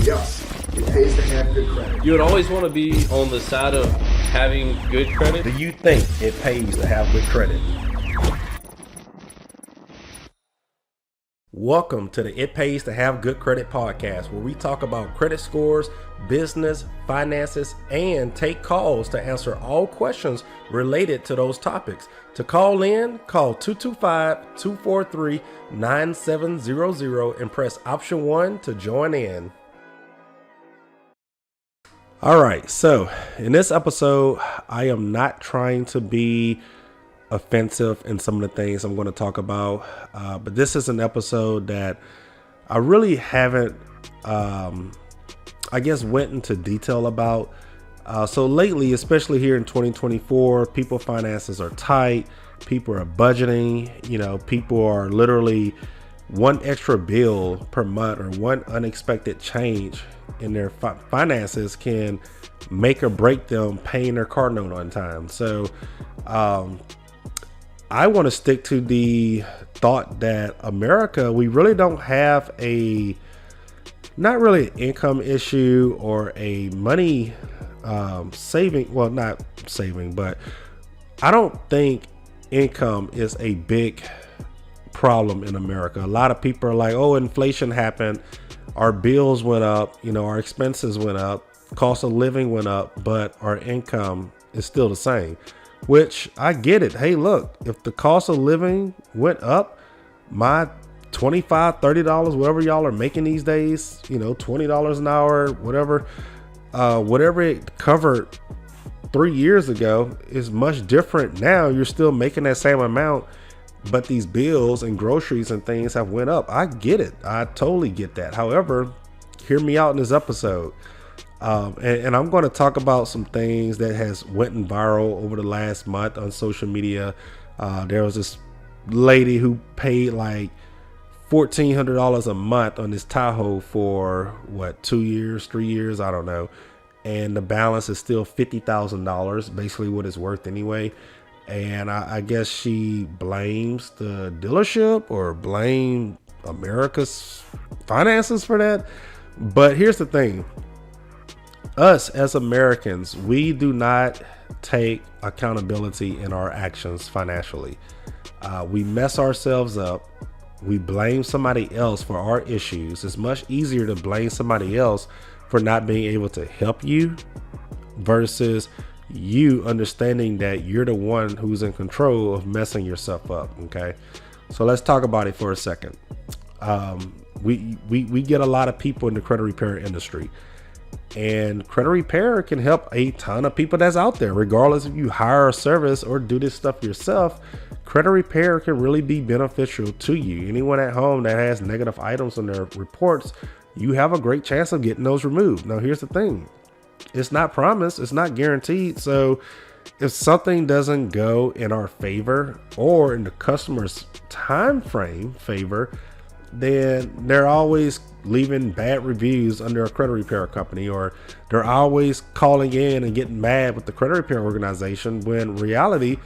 Yes, it pays to have good credit. You would always want to be on the side of having good credit. Do you think it pays to have good credit? Welcome to the It Pays to Have Good Credit podcast, where we talk about credit scores, business, finances, and take calls to answer all questions related to those topics. To call in, call 225-243-9700 and press option 1 to join in. All right, so in this episode, I am not trying to be offensive in some of the things I'm going to talk about, but this is an episode that I really haven't, went into detail about. So lately, especially here in 2024, people finances are tight. People are budgeting. People are literally one extra bill per month or one unexpected change in their finances can make or break them paying their car note on time. So I want to stick to the thought that America, we really don't have not really an income issue or a money saving. Well, not saving, but I don't think income is a big problem in America. A lot of people are like, oh, inflation happened. Our bills went up, our expenses went up, cost of living went up, but our income is still the same, which I get it. Hey, look, if the cost of living went up, my $25, $30, whatever y'all are making these days, $20 an hour, whatever it covered 3 years ago is much different now. You're still making that same amount, but these bills and groceries and things have went up. I get it. I totally get that. However, hear me out in this episode. And I'm going to talk about some things that has went viral over the last month on social media. There was this lady who paid like $1,400 a month on this Tahoe for 2 years, 3 years, I don't know. And the balance is still $50,000, basically what it's worth anyway. And I guess she blames the dealership or blame America's finances for that. But here's the thing. Us as Americans, we do not take accountability in our actions financially. We mess ourselves up. We blame somebody else for our issues. It's much easier to blame somebody else for not being able to help you versus you understanding that you're the one who's in control of messing yourself up. Okay, so let's talk about it for a second. We get a lot of people in the credit repair industry, and credit repair can help a ton of people that's out there, regardless if you hire a service or do this stuff yourself. Credit repair can really be beneficial to you. Anyone at home that has negative items on their reports, you have a great chance of getting those removed. Now, here's the thing. It's not promised. It's not guaranteed. So if something doesn't go in our favor or in the customer's time frame favor, then they're always leaving bad reviews under a credit repair company, or they're always calling in and getting mad with the credit repair organization, when in reality,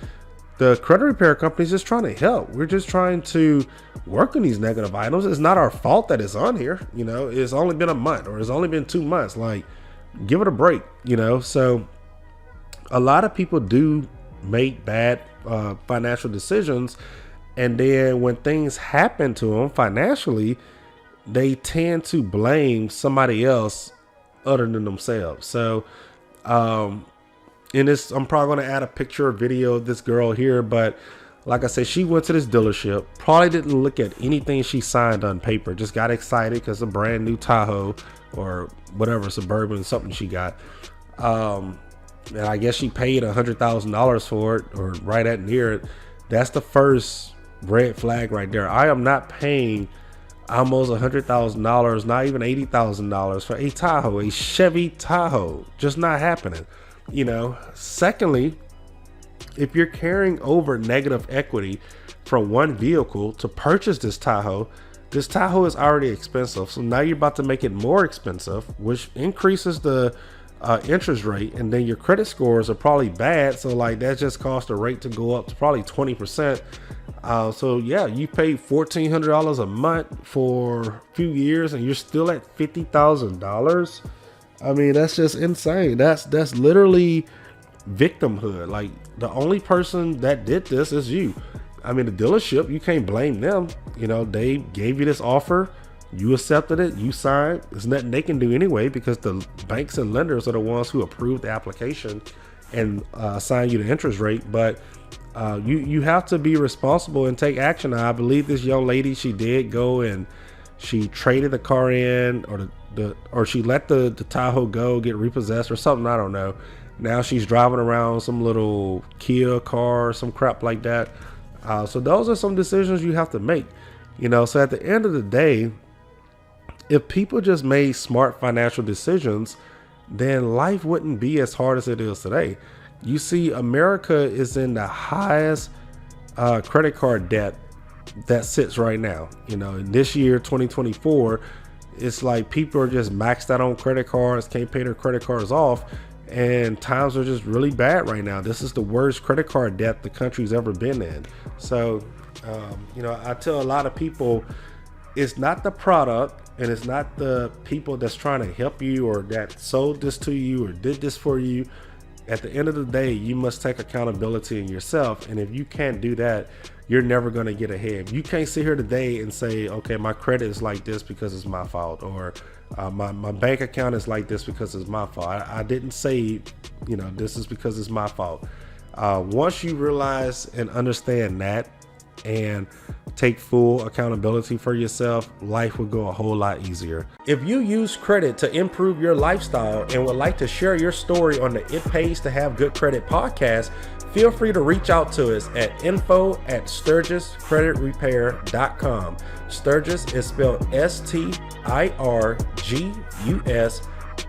the credit repair company is just trying to help. We're just trying to work on these negative items. It's not our fault that it's on here. It's only been a month or it's only been 2 months. Like, give it a break, So a lot of people do make bad financial decisions. And then when things happen to them financially, they tend to blame somebody else other than themselves. So, in this, I'm probably going to add a picture or video of this girl here, but like I said, she went to this dealership, probably didn't look at anything she signed on paper, just got excited because a brand new Tahoe or whatever, Suburban, something she got. And I guess she paid $100,000 for it, or right at near it. That's the first red flag right there. I am not paying almost $100,000, not even $80,000 for a Tahoe, a Chevy Tahoe. Just not happening. Secondly, if you're carrying over negative equity from one vehicle to purchase this Tahoe is already expensive. So now you're about to make it more expensive, which increases the interest rate, and then your credit scores are probably bad. So like that just caused the rate to go up to probably 20%. So yeah, you paid $1,400 a month for a few years and you're still at $50,000. I mean, that's just insane. That's literally victimhood. Like, the only person that did this is you. I mean, the dealership, you can't blame them. You know, they gave you this offer, you accepted it, you signed. There's nothing they can do anyway, because the banks and lenders are the ones who approved the application and assign you the interest rate. But you have to be responsible and take action. I believe this young lady, she did go and she traded the car in, or she let the Tahoe go, get repossessed or something. I don't know. Now she's driving around some little Kia car, some crap like that. So those are some decisions you have to make, you know. So at the end of the day, if people just made smart financial decisions, then life wouldn't be as hard as it is today. You see, America is in the highest credit card debt that sits right now. You know, in this year, 2024, it's like people are just maxed out on credit cards, can't pay their credit cards off, and times are just really bad right now. This is the worst credit card debt the country's ever been in. So, you know, I tell a lot of people, it's not the product and it's not the people that's trying to help you or that sold this to you or did this for you. At the end of the day, you must take accountability in yourself. And if you can't do that, you're never going to get ahead. You can't sit here today and say, okay, my credit is like this because it's my fault, or my bank account is like this because it's my fault. I didn't say, you know, this is because it's my fault. Once you realize and understand that and take full accountability for yourself, life will go a whole lot easier. If you use credit to improve your lifestyle and would like to share your story on the It Pays to Have Good Credit podcast, feel free to reach out to us at info@SturgisCreditRepair.com. Sturgis is spelled STIRGUS,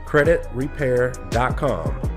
creditrepair.com.